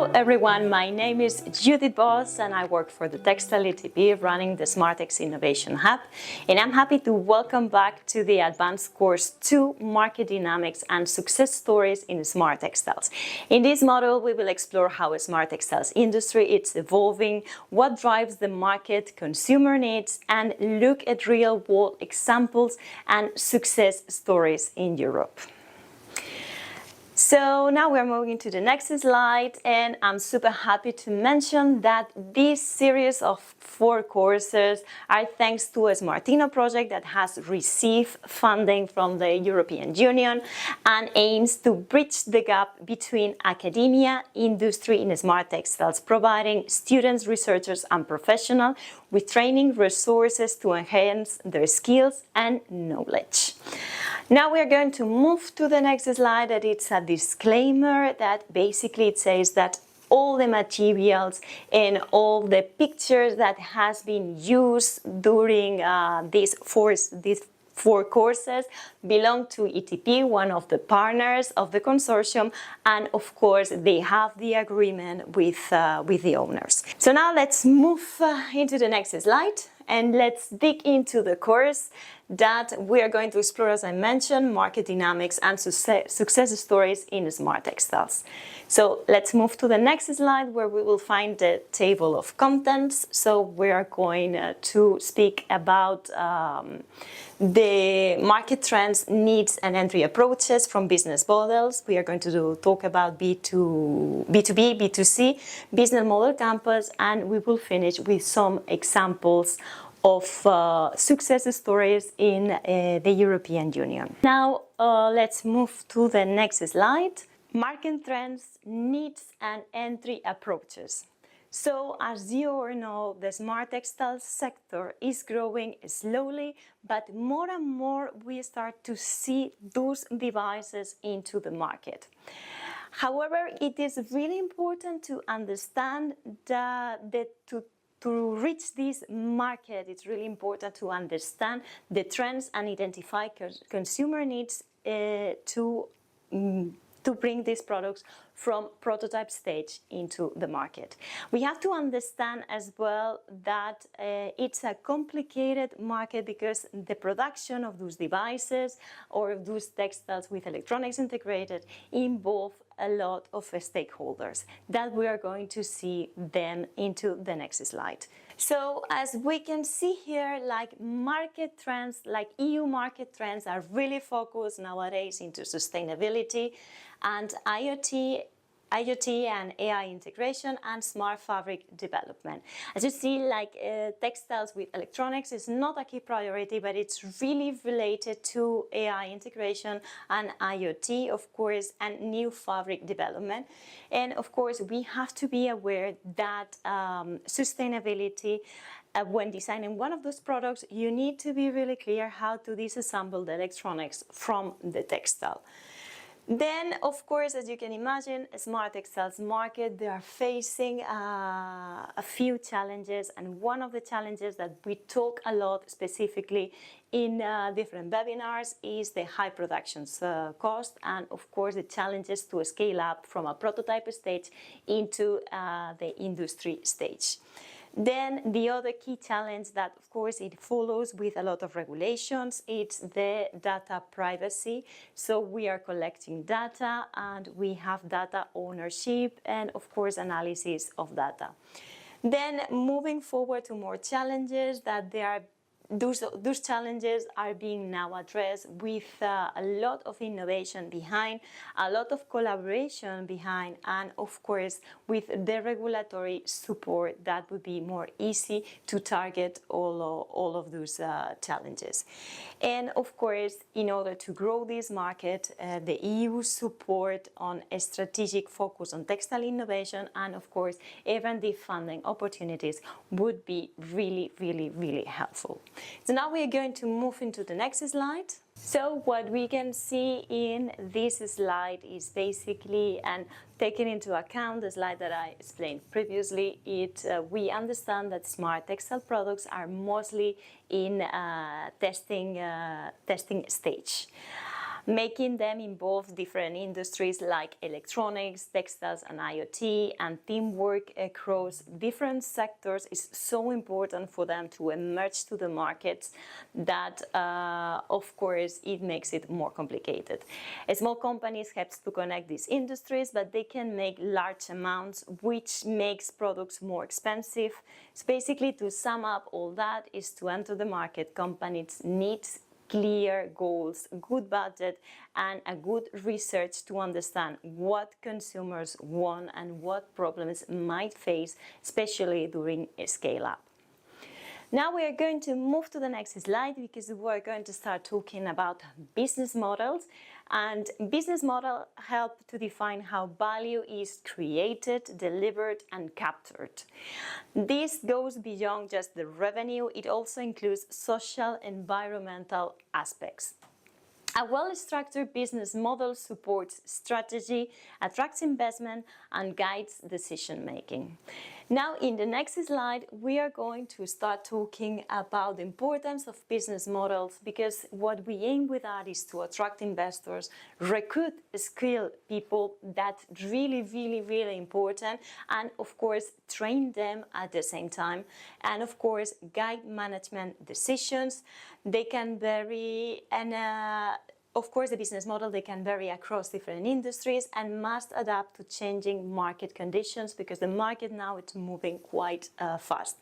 Hello everyone, my name is Judith Boss and I work for the Textile ETP running the SmartX Innovation Hub, and I'm happy to welcome back to the Advanced Course 2 Market Dynamics and Success Stories in Smart Textiles. In this module we will explore how a smart textiles industry is evolving, what drives the market, consumer needs, and look at real-world examples and success stories in Europe. So now we're moving to the next slide, and I'm super happy to mention that this series of 4 courses are thanks to a SmartINNO project that has received funding from the European Union and aims to bridge the gap between academia, industry in smart textiles, providing students, researchers and professionals with training resources to enhance their skills and knowledge. Now we are going to move to the next slide, that it's a disclaimer that basically it says that all the materials and all the pictures that has been used during these four courses belong to ETP, one of the partners of the consortium, and of course they have the agreement with the owners. So now let's move into the next slide and let's dig into the course that we are going to explore, as I mentioned, market dynamics and success stories in smart textiles. So let's move to the next slide where we will find the table of contents. So we are going to speak about the market trends, needs and entry approaches from business models. We are going to talk about B2B, B2C, business model campus, and we will finish with some examples of success stories in the European Union. Now let's move to the next slide. Market trends, needs and entry approaches. So as you all know, the smart textiles sector is growing slowly, but more and more we start to see those devices into the market. However, it is really important to understand that to reach this market, it's really important to understand the trends and identify consumer needs to bring these products from prototype stage into the market. We have to understand as well that it's a complicated market because the production of those devices or of those textiles with electronics integrated involve a lot of stakeholders that we are going to see then into the next slide. So as we can see here, like market trends, like EU market trends are really focused nowadays into sustainability and IoT and AI integration and smart fabric development. As you see, like textiles with electronics is not a key priority, but it's really related to AI integration and IoT, of course, and new fabric development. And of course, we have to be aware that sustainability, when designing one of those products, you need to be really clear how to disassemble the electronics from the textile. Then, of course, as you can imagine, a smart textiles market, they are facing a few challenges, and one of the challenges that we talk a lot specifically in different webinars is the high production cost and, of course, the challenges to scale up from a prototype stage into the industry stage. Then the other key challenge that, of course, it follows with a lot of regulations, it's the data privacy. So we are collecting data and we have data ownership and, of course, analysis of data. Then moving forward to more challenges that there are those challenges are being now addressed with a lot of innovation behind, a lot of collaboration behind, and of course with the regulatory support that would be more easy to target all of those challenges. And of course, in order to grow this market, the EU support on a strategic focus on textile innovation and of course R&D funding opportunities would be really helpful. So now we are going to move into the next slide. So what we can see in this slide is basically, and taking into account the slide that I explained previously, we understand that smart textile products are mostly in testing stage. making them involve different industries like electronics, textiles and IoT, and teamwork across different sectors is so important for them to emerge to the markets that of course it makes it more complicated. Small companies have to connect these industries, but they can make large amounts, which makes products more expensive. So basically, to sum up all that is to enter the market, companies need clear goals, good budget, and a good research to understand what consumers want and what problems might face, especially during a scale-up. Now we are going to move to the next slide because we're going to start talking about business models, and business models help to define how value is created, delivered and captured. This goes beyond just the revenue, it also includes social, environmental aspects. A well-structured business model supports strategy, attracts investment, and guides decision-making. Now, in the next slide, we are going to start talking about the importance of business models, because what we aim with that is to attract investors, recruit skilled people, that's really important, and of course, train them at the same time, and of course, guide management decisions. They can vary, and of course, the business model, they can vary across different industries and must adapt to changing market conditions, because the market now is moving quite fast.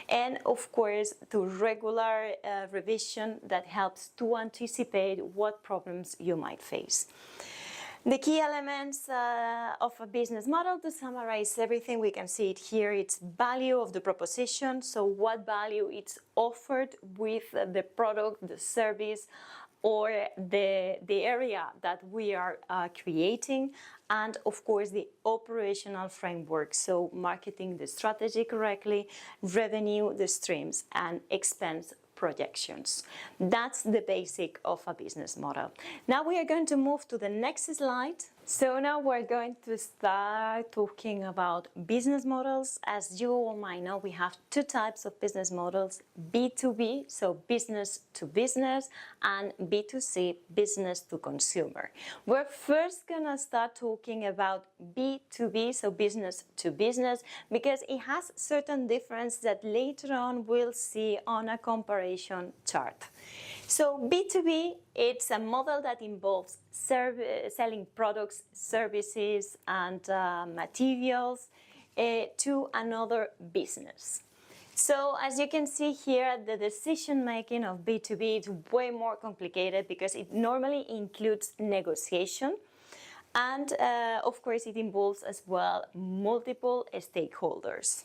And of course, to regular revision that helps to anticipate what problems you might face. The key elements of a business model, to summarize everything, we can see it here. It's value of the proposition, so what value it's offered with the product, the service, or the area that we are creating, and of course the operational framework, so marketing the strategy correctly, revenue, the streams, and expense projections. That's the basic of a business model. Now we are going to move to the next slide. So now we're going to start talking about business models. As you all might know, we have two types of business models: B2B, so business to business, and B2C, business to consumer. We're first gonna start talking about B2B, so business to business, because it has certain difference that later on we'll see on a comparison chart. So B2B, it's a model that involves selling products, services, and materials to another business. So as you can see here, the decision making of B2B is way more complicated because it normally includes negotiation, and of course it involves as well multiple stakeholders.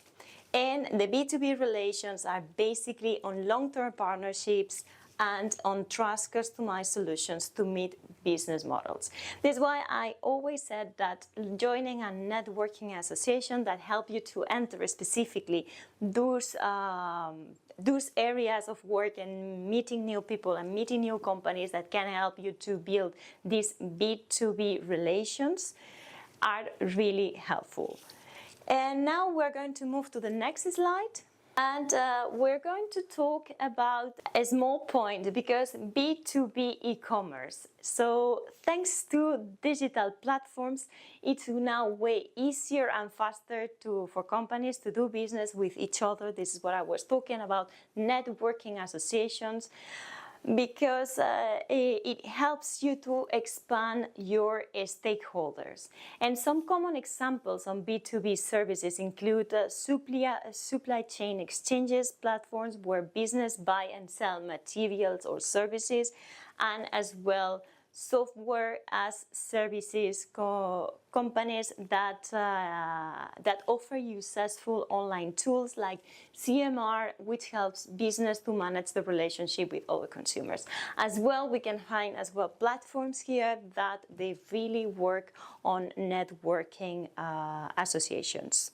And the B2B relations are basically on long-term partnerships and on trust customized solutions to meet business models. That's why I always said that joining a networking association that help you to enter specifically those areas of work and meeting new people and meeting new companies that can help you to build these B2B relations are really helpful. And now we're going to move to the next slide. And we're going to talk about a small point, because B2B e-commerce. So thanks to digital platforms, it's now way easier and faster for companies to do business with each other. This is what I was talking about, networking associations, because it helps you to expand your stakeholders. And some common examples on B2B services include supply chain exchanges, platforms where business buy and sell materials or services, and as well software as services companies that offer you successful online tools like CMR, which helps business to manage the relationship with other consumers. As well, we can find as well platforms here that they really work on networking associations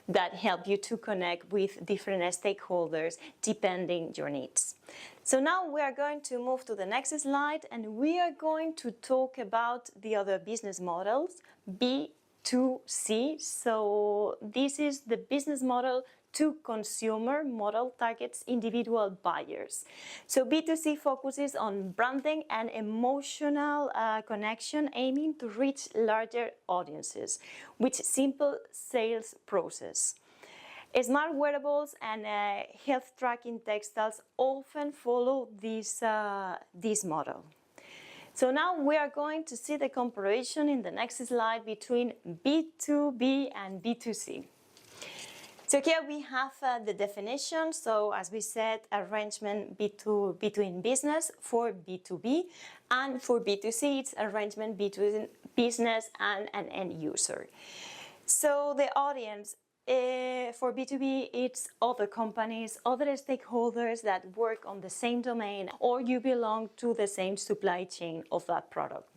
that help you to connect with different stakeholders depending your needs. So now we are going to move to the next slide, and we are going to talk about the other business models, B2C. So this is the business model B2C model targets individual buyers. So B2C focuses on branding and emotional connection, aiming to reach larger audiences with simple sales process. Smart wearables and health tracking textiles often follow this model. So now we are going to see the comparison in the next slide between B2B and B2C. So here we have the definition. So as we said, arrangement between business for B2B, and for B2C it's arrangement between business and an end user. So the audience for B2B, it's other companies, other stakeholders that work on the same domain, or you belong to the same supply chain of that product.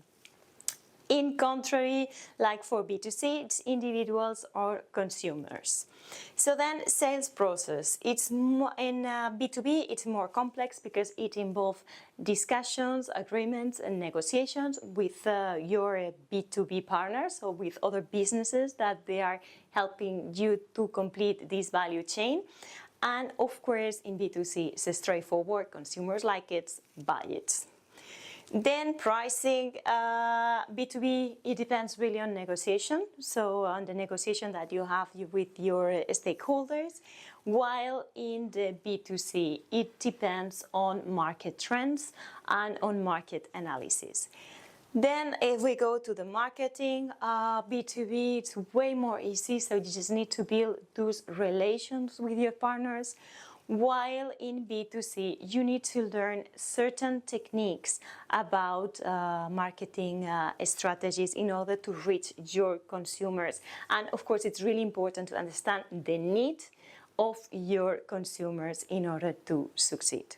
In contrary, like for B2C, it's individuals or consumers. So then sales process, it's more, in B2B, it's more complex because it involves discussions, agreements and negotiations with your B2B partners or with other businesses that they are helping you to complete this value chain. And of course, in B2C, it's straightforward. Consumers like it, buy it. Then pricing, B2B, it depends really on negotiation. So on the negotiation that you have with your stakeholders, while in the B2C, it depends on market trends and on market analysis. Then if we go to the marketing, B2B, it's way more easy. So you just need to build those relations with your partners. While in B2C, you need to learn certain techniques about marketing strategies in order to reach your consumers. And of course, it's really important to understand the need of your consumers in order to succeed.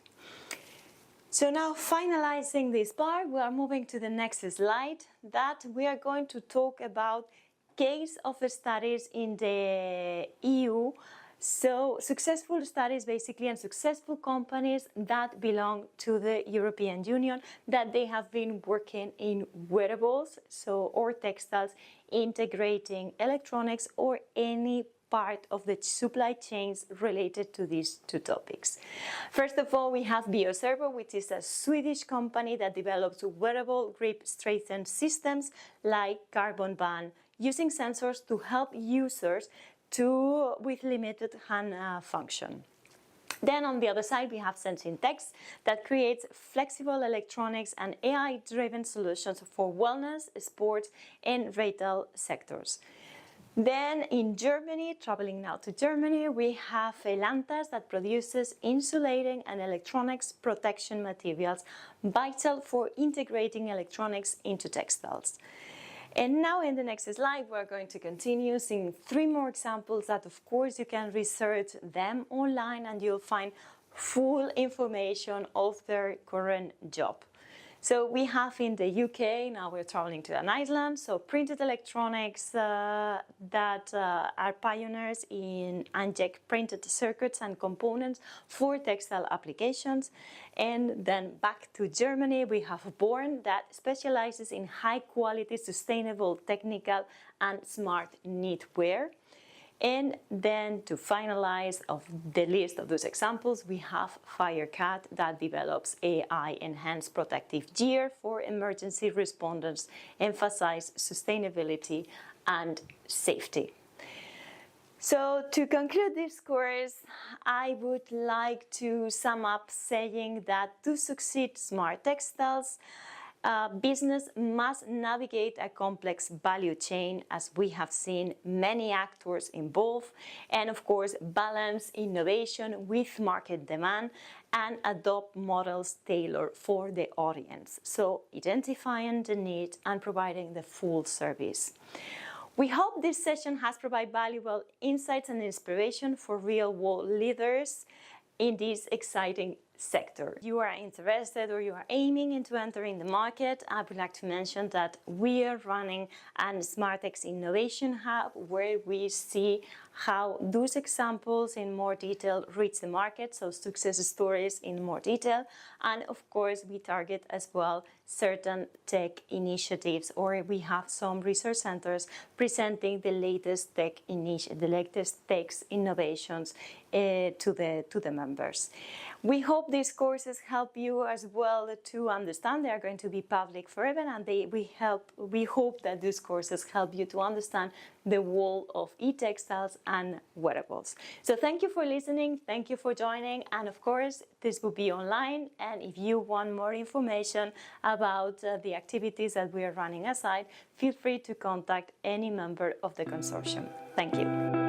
So now, finalizing this part, we are moving to the next slide, that we are going to talk about case of studies in the EU. So successful studies basically, and successful companies that belong to the European Union, that they have been working in wearables, or textiles, integrating electronics or any part of the supply chains related to these two topics. First of all, we have Bioservo, which is a Swedish company that develops wearable grip strengthening systems like carbon band, using sensors to help users with limited hand function. Then on the other side, we have SensingTex, that creates flexible electronics and AI-driven solutions for wellness, sports, and retail sectors. Then in Germany, traveling now to Germany, we have Elantas, that produces insulating and electronics protection materials, vital for integrating electronics into textiles. And now in the next slide, we're going to continue seeing 3 more examples that, of course, you can research them online and you'll find full information of their current job. So we have in the UK, now we're traveling to an island, so printed electronics that are pioneers in inject printed circuits and components for textile applications. And then back to Germany, we have Born, that specializes in high quality, sustainable, technical and smart knitwear. And then to finalize of the list of those examples, we have Firecat, that develops AI-enhanced protective gear for emergency responders, emphasize sustainability and safety. So to conclude this course, I would like to sum up saying that to succeed smart textiles, business must navigate a complex value chain, as we have seen many actors involved, and of course balance innovation with market demand and adopt models tailored for the audience. So identifying the need and providing the full service. We hope this session has provided valuable insights and inspiration for real-world leaders in this exciting sector. If you are interested or you are aiming into entering the market, I would like to mention that we are running an SmartX Innovation Hub where we see how those examples in more detail reach the market, so success stories in more detail. And of course, we target as well certain tech initiatives, or we have some research centers presenting the latest tech innovations to the members. We hope these courses help you as well to understand. They are going to be public forever, and we hope that these courses help you to understand the world of e-textiles and wearables. So thank you for listening, thank you for joining, and of course this will be online, and if you want more information about the activities that we are running aside, feel free to contact any member of the consortium. Thank you.